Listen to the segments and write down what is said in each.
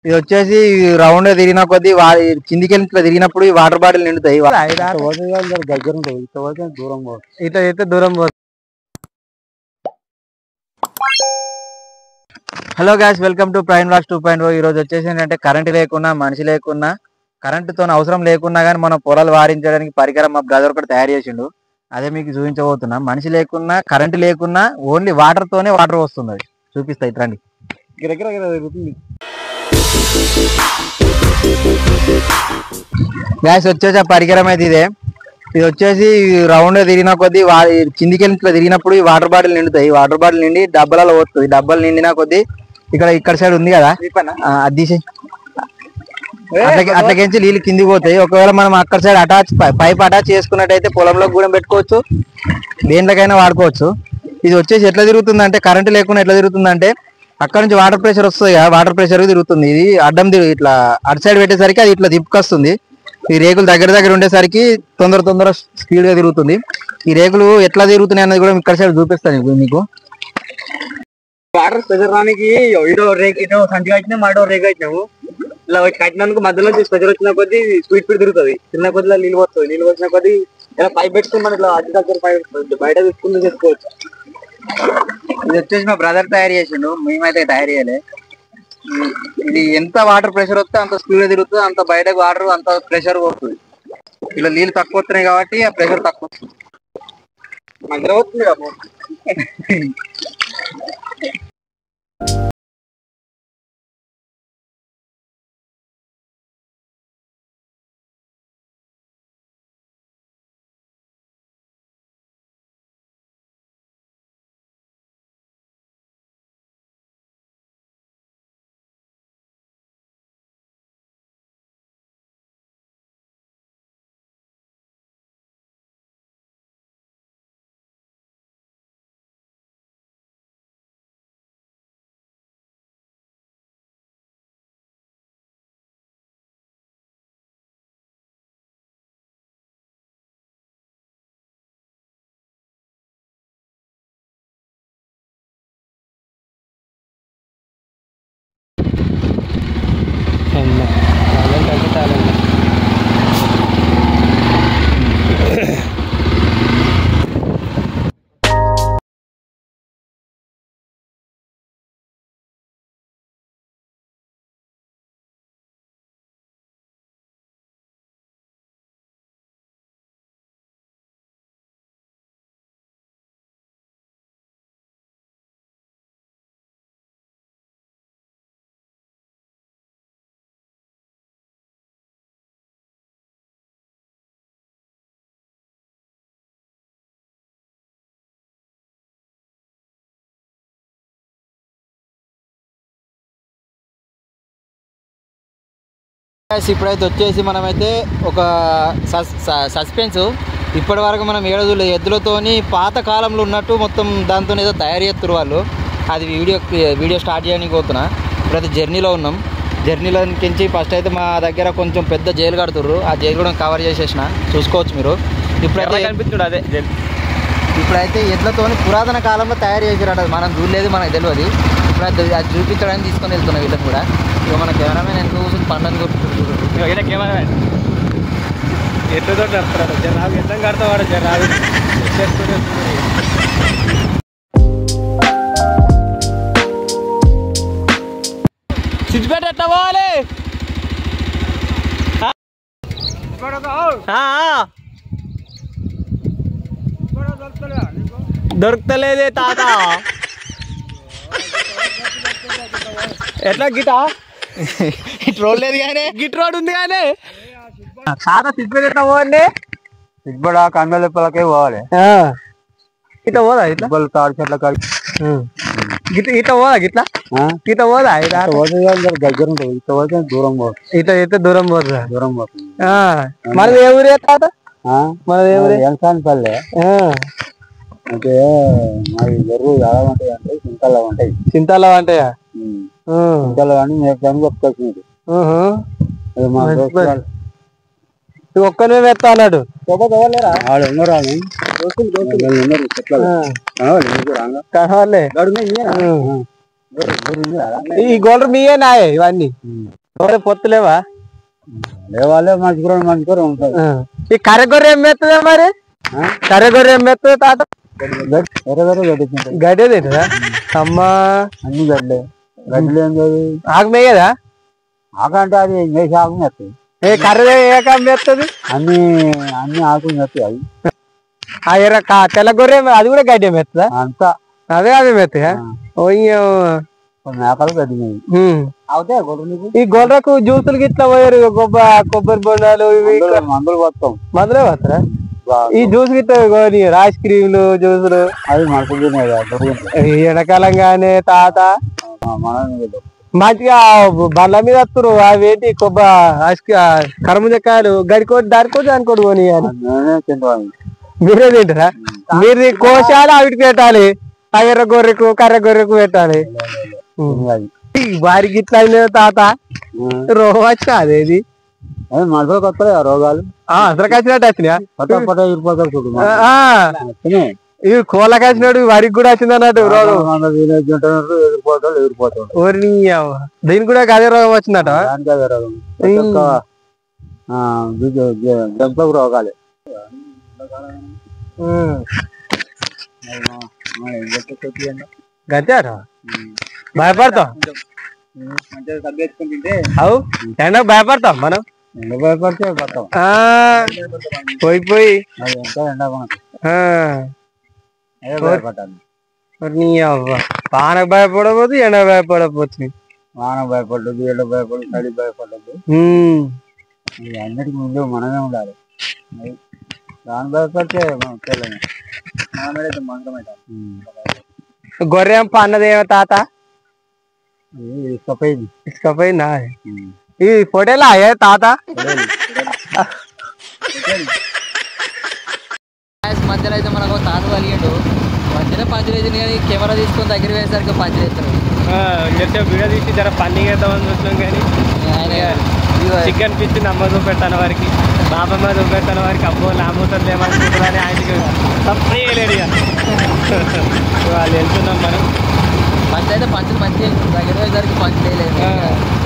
ఇది వచ్చేసి రౌండ్ తిరిగిన కొద్దీ కిందికి ఇట్లా తిరిగినప్పుడు ఈ వాటర్ బాటిల్ నిండుతాయి. దగ్గర ఉంటుంది ఇట్లా దూరం పోతుంది. ఇట్లా అయితే దూరం పోతుంది. Hello guys, welcome to prime vlogs 2.0. ఈ రోజు వచ్చేసి ఏంటంటే కరెంట్ లేకున్నా మనిషి లేకున్నా కరెంటుతో అవసరం లేకున్నా కానీ మనం పొలాలు వారించడానికి పరికరం మా బ్రదర్ ఒకటి తయారు చేసిండు. అదే మీకు చూపించబోతున్నా. మనిషి లేకున్నా కరెంట్ లేకున్నా ఓన్లీ వాటర్ తోనే వాటర్ వస్తుంది. చూపిస్తా ఇట్రండి. గ్యాస్ వచ్చేసి ఆ పరికరం అయితే ఇదే. ఇది వచ్చేసి రౌండ్ తిరిగిన కొద్దీ కిందికి ఇట్లా తిరిగినప్పుడు ఈ వాటర్ బాటిల్ నిండుతాయి. వాటర్ బాటిల్ నిండి డబ్బాలలో పోతుంది. డబ్బాలు నిండిన కొద్దీ ఇక్కడ సైడ్ ఉంది కదా, అది తీసి అట్లకించి నీళ్ళు కిందికి పోతాయి. ఒకవేళ మనం అక్కడ సైడ్ పైప్ అటాచ్ చేసుకున్నట్టయితే పొలంలో కూడా పెట్టుకోవచ్చు, దేంట్లోకైనా వాడుకోవచ్చు. ఇది వచ్చేసి ఎట్లా తిరుగుతుందంటే కరెంట్ లేకుండా ఎట్లా తిరుగుతుందంటే అక్కడ నుంచి వాటర్ ప్రెషర్ వస్తుంది కదా, వాటర్ ప్రెషర్ తిరుగుతుంది. ఇది అడ్డం ఇట్లా అటు సైడ్ పెట్టేసరికి అది ఇట్లా తిప్పుకొస్తుంది. ఈ రేకులు దగ్గర ఉండేసరికి తొందర స్పీడ్ గా తిరుగుతుంది. ఈ రేకులు ఎట్లా తిరుగుతున్నాయి అన్నది కూడా ఇక్కడ సైడ్ చూపిస్తాను మీకు. వాటర్ ప్రెషర్ రానికి ఇటో సంచి కట్టినా మడో రేగు కట్టినాము. ఇలా కట్టినందుకు మధ్యలో ప్రెషర్ వచ్చిన కొద్దీ స్పీడ్ తిరుగుతుంది. చిన్న కొద్దిలో నీళ్ళు వస్తుంది. నీళ్ళు వచ్చిన కొద్దీ ఇలా పైప్ పెట్టుకుని మనం ఇట్లా అగ్రికల్చర్ పైప్ బయట తీసుకుని చేసుకోవచ్చు. ఇది వచ్చేసి మా బ్రదర్ తయారు చేసిండు, మేమైతే తయారు చేయలే. ఇది ఎంత వాటర్ ప్రెషర్ వస్తే అంత స్పీడ్ గా తిరుగుతుంది, అంత బయటకు వాటర్ అంత ప్రెషర్ వస్తుంది. ఇలా నీళ్ళు తక్కువ వస్తున్నాయి కాబట్టి ఆ ప్రెషర్ తక్కువ వస్తుంది. మధ్యలో వస్తుంది కదా. ఇప్పుడైతే వచ్చేసి మనమైతే ఒక సస్పెన్స్ ఇప్పటి వరకు మనం ఏడదులు ఎద్దులతోని పాత కాలంలో ఉన్నట్టు మొత్తం దాంతో ఏదో తయారు చేస్తారు వాళ్ళు. అది వీడియో స్టార్ట్ చేయడానికి పోతున్నా. ఇప్పుడైతే జర్నీలో ఉన్నాం. జర్నీలోకి ఫస్ట్ అయితే మా దగ్గర కొంచెం పెద్ద జైలు కడుతుర్రు. ఆ జైలు కూడా కవర్ చేసేసిన, చూసుకోవచ్చు మీరు. ఇప్పుడైతే కనిపిస్తుంది అదే జైలు. ఇప్పుడైతే ఎడ్లతోని పురాతన కాలంలో తయారు చేసారట, మనం చూడలేదు, మనకు తెలియదు. ఇప్పుడైతే అది చూపించడానికి తీసుకొని వెళ్తున్నాం వీళ్ళని కూడా. ఇక మన కెమెరామెన్ ఎంత కూర్చుని పండుగ కొట్టుకుంటున్నారు. కెమెరామెన్ ఎట్లతో కడతాడు జనాలు, ఎంత కడతావాడు జనాలు. సిద్దిపేట ఎట్లా పోవాలి? దొరుకుతలేదే తాత. ఎట్లా గిటా ఇటు రోడ్ లేదు కానీ గిట్ రోడ్ ఉంది కానీ తాత సిద్దిపేట ఎట్లా పోవాలి? సిద్దిపేట కంగలపలకే పోవాలి. ఇట్లా పోదా? ఇట్లా తాడు చెట్ల కాడి ఇట్లా పోదా? గిట్లా ఇట్లా పోదా? దగ్గర ఉంటుంది. ఇట్లా పోతే దూరం పోతుంది. ఇట్లా అయితే దూరం పోతుందా? దూరం పోతుంది. మనది ఏ ఊరే తాత? మనది ఏ ఊరే? ఎంసాన్పల్లె. అంటే మాది ఎరువు ఎలా ఉంటాయి అంటే చింతల్లో ఉంటాయి. చింతల్లో ఉంటాయా? చింతల్లో కానీ మేము ఒప్పుకొచ్చినది. ఒక్కనే వేస్తా అన్నాడు. కనవాలే ఈ గోల్డర్ మీయే నాయే ఇవన్నీ పొత్తులేవా లేవాలే మంచి ఉంటుంది ఈ కర్రెగొర్రె ఏం మెత్తదా మరి కర్రెగొర్రె ఏం మెత్తదా తాత గడ్డే తింటదా అమ్మా అన్ని గడ్డే గడ్డలు ఏం ఆకు మేయదా ఆకు అంటే అది మేసి ఆకు మెత్తది ఏ కర్ర ఏ కాకు మెత్తది అన్ని ఆకులు మెత్తది అవి ఆ ఎర్ర తెల్ల గొర్రె అది కూడా గడ్డే మెత్తదా అంతా అదే అది మెత్తగా మేకలు గడ్డి అవుతాయి ఈ గొర్రెకు జ్యూసులు గిట్లా పోయారు కొబ్బరి బొండాలు మందులు పోతాం మందులే పోతారా ఈ జ్యూస్ గిట్లా ఐస్ క్రీములు జ్యూసులు అవి మనకు ఎండాకాలంగానే తాత మంచిగా బండ్ల మీద వస్తారు అవేంటి కరముజకాయలు గడికోటి దానికోటి కొని మీరే తింటారా మీరు కోశాలు అవిటికి పెట్టాలి ఆ ఎర్ర గొర్రెకు కర్ర గొర్రెకు పెట్టాలి వారికి ఇట్లా అయిన తాత రోగం వచ్చా అదేది మనసులోకి వస్తాయి ఆ రోగాలు అసలు వచ్చినట్టు వచ్చినాయా ఇవి కోళ్ళకి వచ్చినట్టు వారికి కూడా వచ్చింది అన్నట్టు రోగం దీనికి కూడా అదే రోగం వచ్చిందట రోగాలే గంతేట భయపడతాం అవు ఎండ భయపడతాం మనం ఎండ భయపడితే పోయి వానకు భయపడబోదు ఎండ భయపడపోతుంది వాన భయపడదు ఎండ భయపడదు చలి భయపడదు అన్నిటికీ ముందు మనమే ఉండాలి దాని భయపడితే గొర్రె పన్నదేమో తాత ఇసుకపోయిందా ఈ ఫోటోలా అయ్యే తాత మధ్యలో అయితే మనకు తాత కలిగాడు మధ్యలో పంచులు వేసింది కానీ కెమెరా తీసుకొని దగ్గర వేసరికి పంచులు వేస్తారు వీడియో తీసి జర పండుగ వేద్దామని చూసినాం కానీ చికెన్ పిచ్చి నమ్మ చూపెట్టాను వారికి బాబమ్మ చూపెట్టాను వారికి అబ్బో నామూతుంది ఏమనుకుంటుందని ఆయనకి తప్పే లేడు వాళ్ళు వెళ్తున్నాం మనం పంచు అయితే పంచులు మంచిగా దగ్గర వేసరికి పంచు వేయలేదు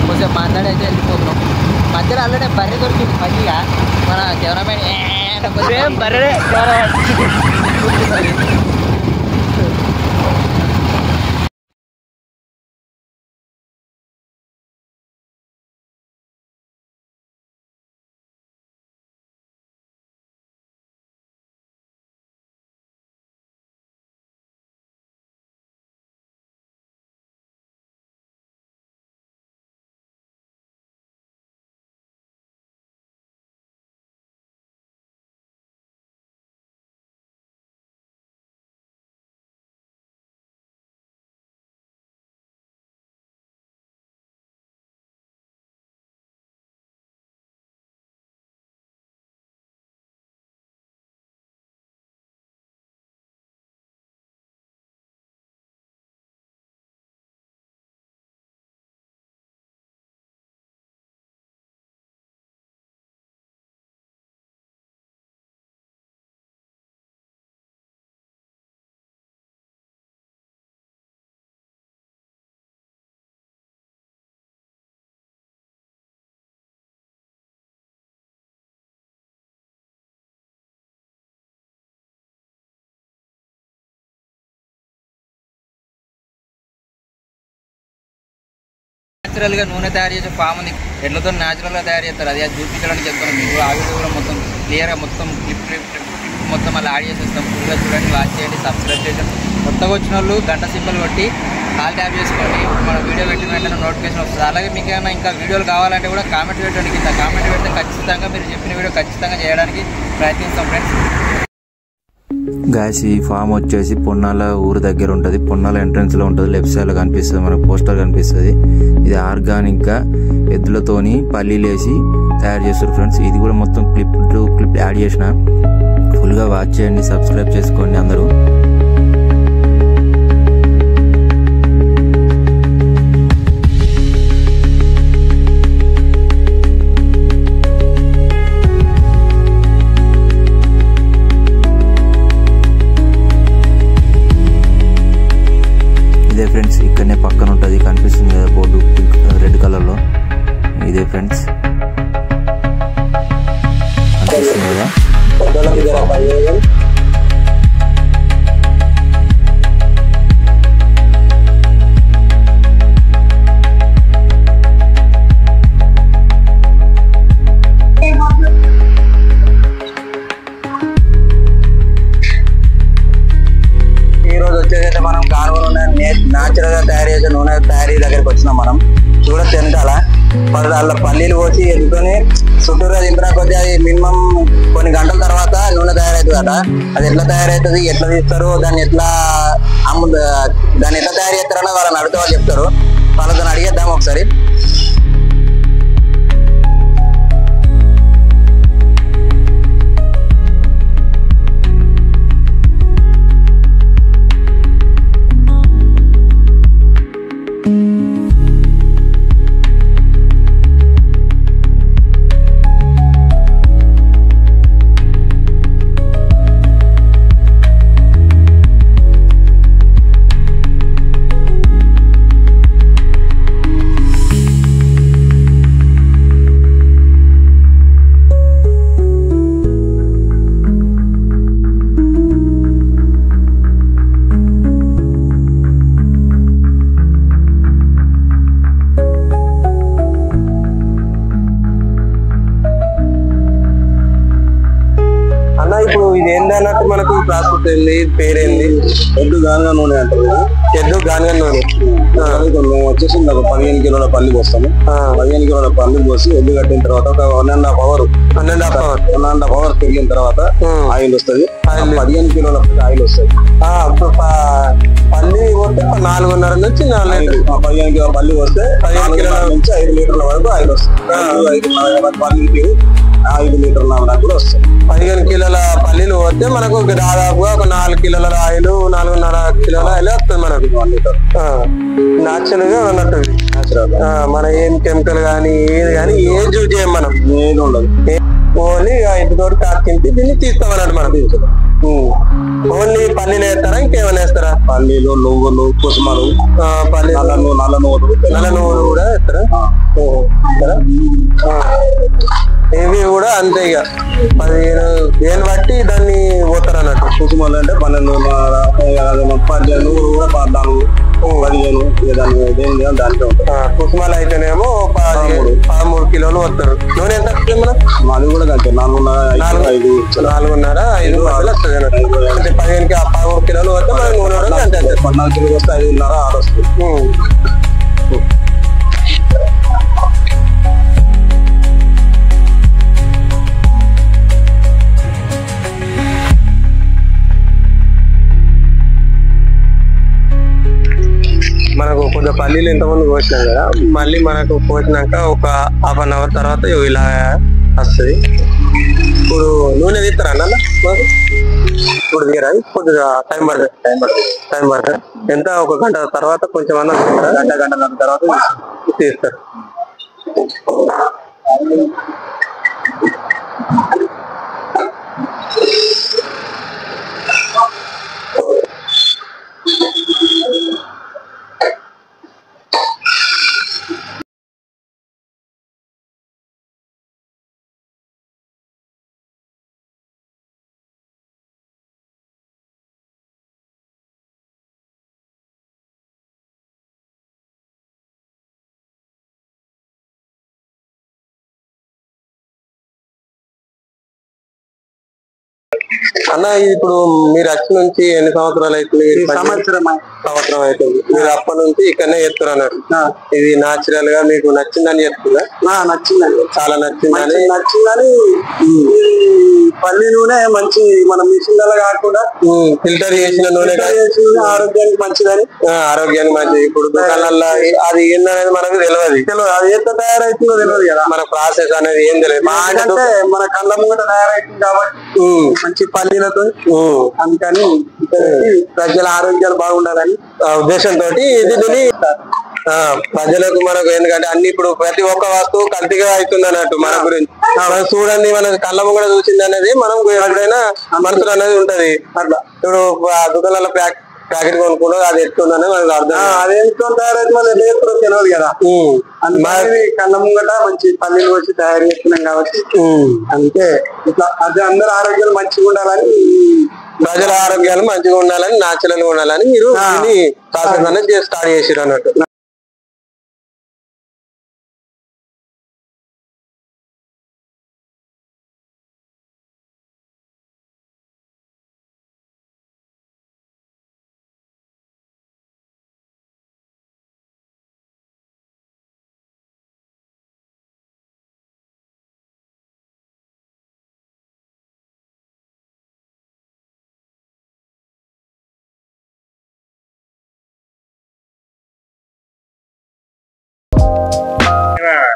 కొంచెం మాట్లాడి అయితే వెళ్ళిపోతున్నాం మధ్యలో అల్లనే బర్రె దొరికింది మంచిగా మన కెమెరామెన్ బర్రె న్యాచురల్గా నూనె తయారు చేసే ఫామ్ ఉంది ఎడ్లతో న్యాచురల్గా తయారు చేస్తారు అది చూపించడానికి చెప్తాను మీకు ఆ వీడియో కూడా మొత్తం క్లియర్గా మొత్తం క్లిప్ మొత్తం అలా యాడ్ చేసేస్తాం ఫుల్గా చూడండి వాచ్ చేయండి సబ్స్క్రైబ్ చేయండి కొత్తగా వచ్చిన వాళ్ళు గంట సింబల్ కొట్టి కాల్ ట్యాప్ చేసుకోండి మన వీడియో పెట్టిన వెంటనే నోటిఫికేషన్ వస్తుంది అలాగే మీకు ఏమైనా ఇంకా వీడియోలు కావాలంటే కూడా కామెంట్ పెట్టండి కింద కామెంట్ పెడితే ఖచ్చితంగా మీరు చెప్పిన వీడియో ఖచ్చితంగా చేయడానికి ప్రయత్నిస్తాం ఫ్రెండ్స్ గాయస్ ఈ ఫామ్ వచ్చేసి పొన్నాల ఊరు దగ్గర ఉంటుంది పొన్నాల ఎంట్రన్స్ లో ఉంటుంది లెఫ్ట్ సైడ్ లో కనిపిస్తుంది మనకు పోస్టర్ కనిపిస్తుంది ఇది ఆర్గానిక్ గా ఎద్దులతోని పల్లీలు వేసి తయారు చేస్తారు ఫ్రెండ్స్ ఇది కూడా మొత్తం క్లిప్ యాడ్ చేసిన ఫుల్ గా వాచ్ చేయండి సబ్స్క్రైబ్ చేసుకోండి అందరూ ఫ్రెండ్స్ ఇక్కడనే పక్కన ఉంటుంది ఇదే ఫ్రెండ్స్, అనిపిస్తుంది కదా. ఈ రోజు వచ్చేసి మనం కార్బన్ న్యాచురల్ గా తయారు చేసే నూనె తయారీ దగ్గరికి వచ్చినాం. మనం చూడొచ్చు వెనకాల అలా పల్లీలు పోసి ఎదుకొని చుట్టూరా దింపిన కొద్దీ అది మినిమం కొన్ని గంటల తర్వాత నూనె తయారవుతుంది కదా. అది ఎట్లా తయారవుతుంది, ఎట్లా తీస్తారు, దాన్ని ఎట్లా తయారు చేస్తారని వాళ్ళని అడిగితే వాళ్ళు చెప్తారు. వాళ్ళతో అడిగేద్దాం ఒకసారి. ఇప్పుడు ఇది ఏంటన్నట్టు మనకు ప్రాసెస్ ఏంది, పేరేంది? ఎద్దు గానుగ నూనె అంటారు. ఎద్దు గానుగ నూనె మేము వచ్చేసి ఒక 15 కిలోల పల్లి పోస్తాము. 15 కిలోల పల్లి పోసి ఎద్దు కట్టిన తర్వాత ఒక 1.5 అవర్ పెరిగిన తర్వాత ఆయిల్ వస్తుంది. 15 కిలోల ఆయిల్ వస్తుంది. పల్లి పోతే 4.5 నుంచి 4 15 కిలోల పల్లి వస్తే 15 కిలోల నుంచి 5 లీటర్ల వరకు ఆయిల్ వస్తుంది. 5 లీటర్ల వరకు కూడా వస్తుంది. 15 కిలోల పల్లీలు పోతే మనకు దాదాపుగా ఒక 4 కిలోల ఆయిల్, 4.5 కిలోల ఆయిల్ వస్తుంది మనకు. 1 లీటర్ న్యాచురల్ గా ఉన్నట్టు. మన ఏం కెమికల్ గానీ ఏది కానీ ఏది యూజ్ చేయం మనం, ఏది ఉండదు. ఓన్లీ ఇంటితో కాకించి దీన్ని తీస్తామన్నట్టు మనం. ఓన్లీ పల్లీలు వేస్తారా, ఇంకేమైనా వేస్తారా? పల్లీలు, నువ్వులు, కుసుమలు, నల్ల నువ్వులు కూడా వేస్తారా? ఇవి కూడా అంతే. ఇక 15 దేని బట్టి దాన్ని పోతారు అన్నట్టు. కుసుమలు అంటే 12, 14 కూడా 14, 15 దాంట్లో ఉంటాయి. కుసుమాలు అయితేనేమో 13 కిలోలు వస్తారు. నూనె ఎంత వస్తుంది మనం? అది కూడా కంటే 4.5 వస్తుంది అన్నట్టు. 15 కిలోలు వస్తే మనకి నూనె కూడా అంతే. 14 కిలోలు వస్తే 5.5, 6 వస్తుంది. మనకు కొంచెం పల్లీలు ఇంతకుముందు కోసినాం కదా, మళ్ళీ మనకు కోసినాక ఒక ½ అవర్ తర్వాత ఇలా వస్తుంది. ఇప్పుడు నూనె తీస్తారా అన్న? ఇప్పుడు తీయరా? కొద్దిగా టైం పడుతుంది. ఎంత ఒక గంట తర్వాత కొంచెం అన్న గంట తర్వాత తీస్తారు. అన్న ఇప్పుడు మీరు వచ్చి నుంచి ఎన్ని సంవత్సరాలు అవుతుంది? సంవత్సరం అవుతుంది. మీరు అప్పటి నుంచి ఇక్కడనే చేస్తారు అన్నట్టు. ఇది నాచురల్ గా మీకు నచ్చిందని చెప్తుందా? నచ్చిందండి, చాలా నచ్చిందని. పల్లి నూనె మంచి, మన మిషన్ కాకుండా ఫిల్టర్ చేసిన నూనె ఆరోగ్యానికి మంచిదని. ఆరోగ్యానికి మంచిది. ఇప్పుడు దుకాణాల్లో అది ఏందనేది మనకు తెలియదు. అది ఎంత తయారైతుందో తెలియదు కదా. మన ప్రాసెస్ అనేది ఏం తెలియదు. అంటే మన కళ్ళ ముంగట తయారైతుంది కాబట్టి మంచి పల్లీలతో, అందుకని ప్రజల ఆరోగ్యాలు బాగుండాలని ఉద్దేశంతో దీనిని ప్రజలకు మనకు, ఎందుకంటే అన్ని ఇప్పుడు ప్రతి ఒక్క వస్తువు కల్తీగా అవుతుంది అన్నట్టు. మన గురించి మనం చూడండి, మన కళ్ళ ముంగడ చూసింది అనేది మనం ఎప్పుడైనా మనసులు అనేది ఉంటది. అట్లా ఇప్పుడు దుకాణాల ప్యాకెట్ కొనుక్కున్నాం, అది ఎట్లుందని మనకు అర్థం. అది ఎంతో తయారైతే మనం ఎట్లా ఎప్పుడో తెలియదు కదా. కళ్ళ ముంగట మంచి పల్లీలు వచ్చి తయారు చేస్తున్నాం కాబట్టి అంతే. ఇట్లా అది అందరు ఆరోగ్యాలు మంచిగా ఉండాలని, ప్రజల ఆరోగ్యాలు మంచిగా ఉండాలని, న్యాచురల్ గా ఉండాలని మీరు ప్రాసెస్ అనేది స్టార్ట్ చేసారు అన్నట్టు.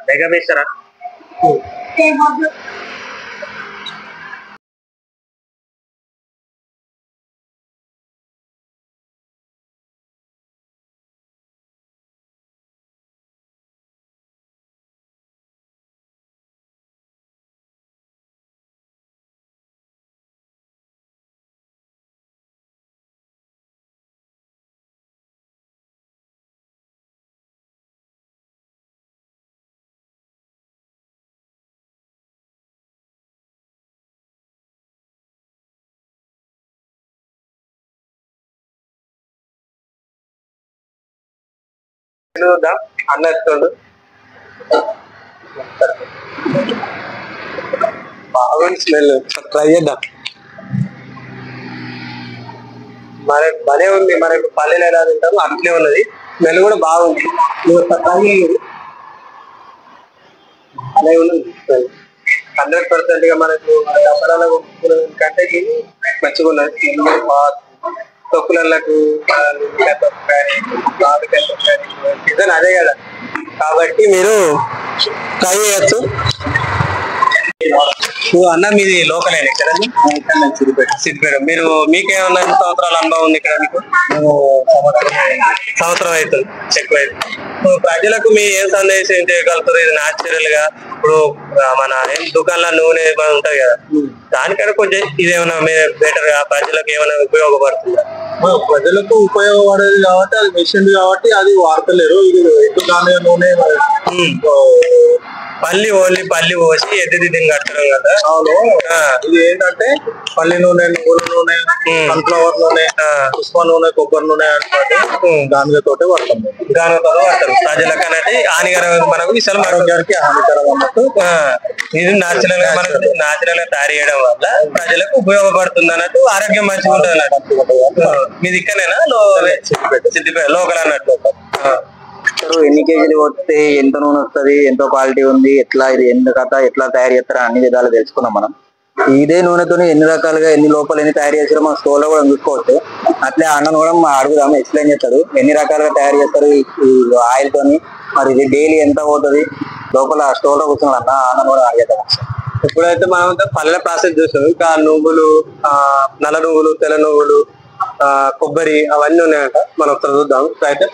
మెగామేశ్వరా అన్నట్టు బాగుంది స్మెల్. ట్రై చేద్దాం. మరి భలే ఉంది. మనకు పల్లెలు ఎలా తింటాము అట్లే ఉన్నది. స్మెల్ కూడా బాగుంది. అలాగే ఉన్నది స్మెల్ 100% గా మనకు డబ్బరాల కంటే మంచిగా ఉన్నది. తొక్కులకు సీజన్ అదే కదా, కాబట్టి మీరు ట్రై చేయొచ్చు. అన్న మీది లోకల్ ఇక్కడ సిద్దిపేట. మీరు మీకేమన్నా ఎన్ని సంవత్సరాల అనుభవం ఉంది ఇక్కడ? మీకు సంవత్సరం అవుతుంది, ఎక్కువ అవుతుంది. ప్రజలకు మీ ఏం సందేశం చేయగలుగుతారు? ఇది న్యాచురల్ గా ఇప్పుడు మన దుకాణాల నూనె ఉంటాయి కదా, దానికన్నా కొంచెం ఇదేమన్నా బెటర్ గా ప్రజలకు ఏమైనా ఉపయోగపడుతుందా? ప్రజలకు ఉపయోగపడేది కాబట్టి అది మెషిన్ కాబట్టి అది వాడతలేరు. ఇది ఎద్దు నూనె ఓన్లీ పల్లి పోసి ఎద్దు దీన్ని కట్టడం కదా. అవును. ఇది ఏంటంటే పల్లి నూనె, నువ్వుల నూనె, సన్ఫ్లవర్ నూనె, పుష్ప నూనె, కొబ్బరి నూనె అనుకోండి దానితోటే వాడతాం. దానితో వాడతారు. ప్రజలకు అనేది హానికరం, మనకు విశాల ఆరోగ్యానికి హానికరం అన్నట్టు. ఇది న్యాచురల్ గా మనకు న్యాచురల్ గా తయారు చేయడం వల్ల ప్రజలకు ఉపయోగపడుతుంది అన్నట్టు. ఆరోగ్యం మంచిగా ఉంటుంది అన్నట్టు. మీది ఇక్కడనేనా సిద్దిపేట లోకల్ అన్నట్టు? ఎన్ని కేజీలు వస్తే ఎంత నూనె వస్తుంది, ఎంతో క్వాలిటీ ఉంది, ఎట్లా ఇది ఎంత కథ, ఎట్లా తయారు చేస్తారో అన్ని విధాలు తెలుసుకున్నాం మనం. ఇదే నూనెతో ఎన్ని రకాలుగా ఎన్ని లోపల ఎన్ని తయారు చేస్తారో మన స్టోర్ లో కూడా చూసుకోవచ్చు. అట్లే అన్నను కూడా అడుగుదాం, ఎక్స్ప్లెయిన్ చేస్తాడు ఎన్ని రకాలుగా తయారు చేస్తారు ఈ ఆయిల్ తోని, మరి ఇది డైలీ ఎంత పోతుంది లోపల స్టోర్ లో కూర్చున్నాడు అన్న. అన్న కూడా అడిగేద్దాం. ఇప్పుడైతే మనం పల్లెల ప్రాసెస్ చూస్తాం. ఇంకా నువ్వులు, నల్ల నువ్వులు, తెల్ల నువ్వులు, కొబ్బరి అవన్నీ ఉన్నాయంట. మనం ఒకసారి చూద్దాం. అయితే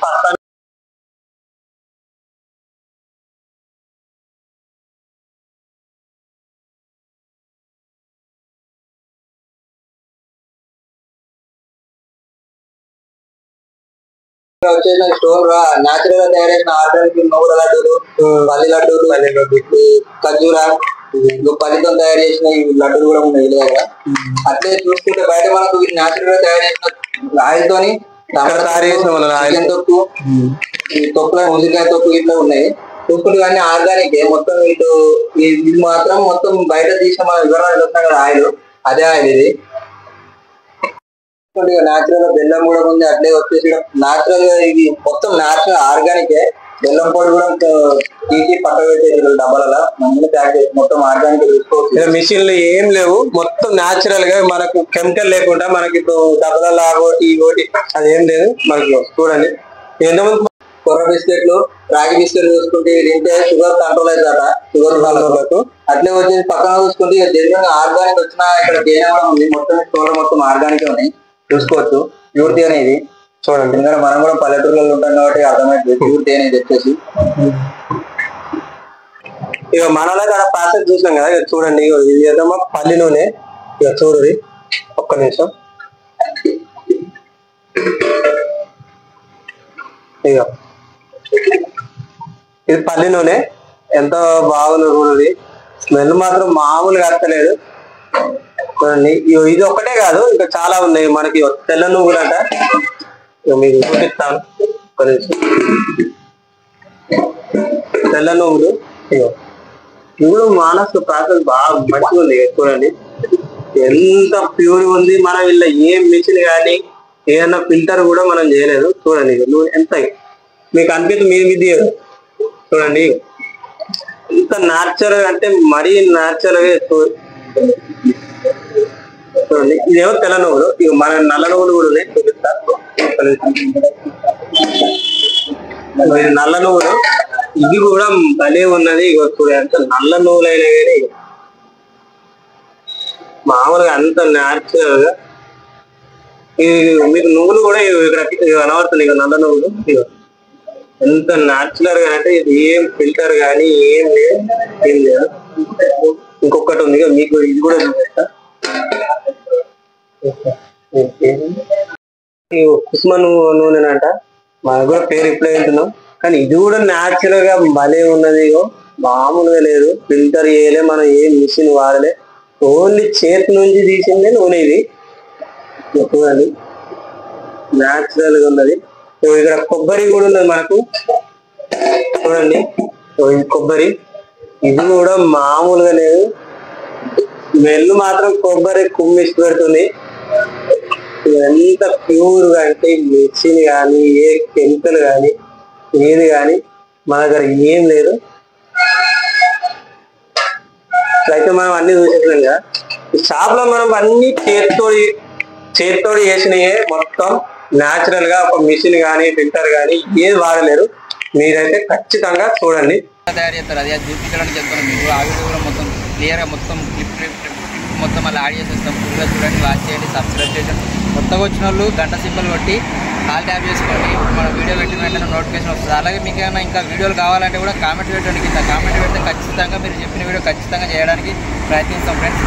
వచ్చేసిన స్టోర్ న్యాచురల్ గా తయారు చేసిన ఆర్గానిక్ నువ్వుల లడ్డూలు, పల్లి లడ్డూలు, ఖర్జూరా, పల్లితో తయారు చేసిన ఈ లడ్డూలు కూడా ఉన్నాయి వీళ్ళ దగ్గర. అట్లే చూసుకుంటే బయట మనకు న్యాచురల్ గా తయారు చేసిన ఆయిల్ తోని తయారు చేసిన తొక్కు, తొక్కుల ఉసిరికాయ తొక్కు ఇట్లా ఉన్నాయి. తొక్కులు కానీ ఆర్గానిక్ మొత్తం. ఇటు ఇది మాత్రం మొత్తం బయట తీసిన మన వివరాలు వస్తాం కదా ఆయిల్, అదే ఆయిల్ ఇది. న్యాచురల్ గా బెల్లం కూడా ఉంది. అట్లే వచ్చేసి న్యాచురల్ గా ఇది మొత్తం న్యాచురల్ ఆర్గానిక్. బెల్లం పొడి కూడా తీసి పక్క పెట్టేసి డబ్బాలలో మంచిగా ప్యాక్ చేసి మొత్తం ఆర్గానిక్ తీసుకోవచ్చు. మిషన్లు ఏం లేవు, మొత్తం న్యాచురల్ గా మనకు కెమికల్ లేకుండా మనకి ఇప్పుడు డబ్బాలలో ఒకటి అదేం లేదు మనకు. చూడండి ఎంతమంది కొర్ర బిస్కెట్లు, రాగి బిస్కెట్లు చూసుకుంటే తింటే షుగర్ కంట్రోల్ అవుతుందట, షుగర్ వాళ్ళకు. అట్లే వచ్చేసి పక్కన చూసుకుంటే ఇక జెన్యున్ ఆర్గానిక్ వచ్చిన ఇక్కడ తేనె కూడా ఉంది. మొత్తం స్టోర్ మొత్తం ఆర్గానిక్ ఉన్నాయి, చూసుకోవచ్చు. ప్యూర్ తేనె ఇది. చూడండి, ఎందుకంటే మనం కూడా పల్లెటూరులో ఉంటాం కాబట్టి అర్థమైంది ప్యూర్ తేనె తెచ్చేసి. ఇక మనలో అక్కడ ప్రాసెస్ చూసినాం కదా. ఇక చూడండి, ఇది ఏదమ్మా పల్లి నూనె. ఇక చూడండి, ఒక్క నిమిషం. ఇక ఇది పల్లి నూనె, ఎంత బాగుంది నూనెది, స్మెల్ మాత్రం మామూలుగా అర్థలేదు చూడండి. ఇది ఒక్కటే కాదు, ఇంకా చాలా ఉన్నాయి మనకి. తెల్ల నువ్వులు అంట, మీకు చూపిస్తాను. తెల్ల నువ్వులు ఇప్పుడు మానసు ప్రాసెస్ బాగా మంచిగా ఉంది చూడండి, ఎంత ప్యూర్ ఉంది. మనం ఇలా ఏం మిషన్ కానీ ఏదన్నా ఫిల్టర్ కూడా మనం చేయలేదు చూడండి. నూనె ఎంత మీకు అనిపిస్తుంది మీరు చూడండి, ఇంత న్యాచురల్ అంటే మరీ న్యాచురల్ గా చూడండి. ఇదేమో తెల్ల నువ్వులు, ఇక మన నల్ల నువ్వులు కూడా ఉన్నాయి చూపిస్తా. నల్ల నువ్వులు ఇది కూడా భలే ఉన్నది. ఇక చూడండి అంత నల్ల నువ్వులైనా కానీ మామూలుగా అంత న్యాచురల్ గా. మీకు నువ్వులు కూడా ఇక్కడ కనబడుతుంది, ఇక నల్ల నువ్వులు ఎంత న్యాచురల్ గా అంటే ఇది ఏం ఫిల్టర్ కానీ ఏం లేదు. ఇంకొకటి ఉంది మీకు, ఇది కూడా చూపిస్తా. కుసుమ నూనెనంట, మనకు కూడా పేరు ఇప్పుడే వింటున్నాం, కానీ ఇది కూడా న్యాచురల్ గా భలే ఉన్నది. మామూలుగా లేదు, ఫిల్టర్ చేయలే, మనం ఏం మిషన్ వాడలే, ఓన్లీ చేతి నుంచి తీసిందే నూనె ఇది చూడండి, న్యాచురల్ గా ఉన్నది. ఇక్కడ కొబ్బరి కూడా ఉన్నది మనకు చూడండి, కొబ్బరి ఇది కూడా మామూలుగా లేదు, స్మెల్ మాత్రం కొబ్బరి కుమ్మిసి పెడుతుంది. ఎంత ప్యూర్ గా అంటే మిక్సీన్ కానీ ఏ కెమికల్ కానీ ఏది కానీ మన దగ్గర ఏం లేదు. అయితే మనం అన్ని చూసేసాం కదా, షాప్ లో మనం అన్ని చేతితో చేసినయే మొత్తం న్యాచురల్ గా, ఒక మిషన్ కానీ ఫిల్టర్ కానీ ఏది వాడలేరు. మీరైతే ఖచ్చితంగా చూడండి. తయారు చేస్తారు, అది చూపించడానికి చెప్తాను మీకు. ఆ వీడియో కూడా మొత్తం క్లియర్గా మొత్తం క్లిప్ మొత్తం అలా యాడ్ చేసేస్తాం. ఫుల్గా చూడండి, వాచ్ చేయండి, సబ్స్క్రైబ్ చేయండి. కొత్తగా వచ్చిన వాళ్ళు గంట సింబల్ కొట్టి కాల్ ట్యాప్ చేసుకోండి. ఇప్పుడు మనం వీడియో పెట్టిన వెంటనే నోటిఫికేషన్ వస్తుంది. అలాగే మీకు ఏమైనా ఇంకా వీడియోలు కావాలంటే కూడా కామెంట్ పెట్టండి. కింద కామెంట్ పెడితే ఖచ్చితంగా మీరు చెప్పిన వీడియో ఖచ్చితంగా చేయడానికి ప్రయత్నిస్తాం ఫ్రెండ్స్.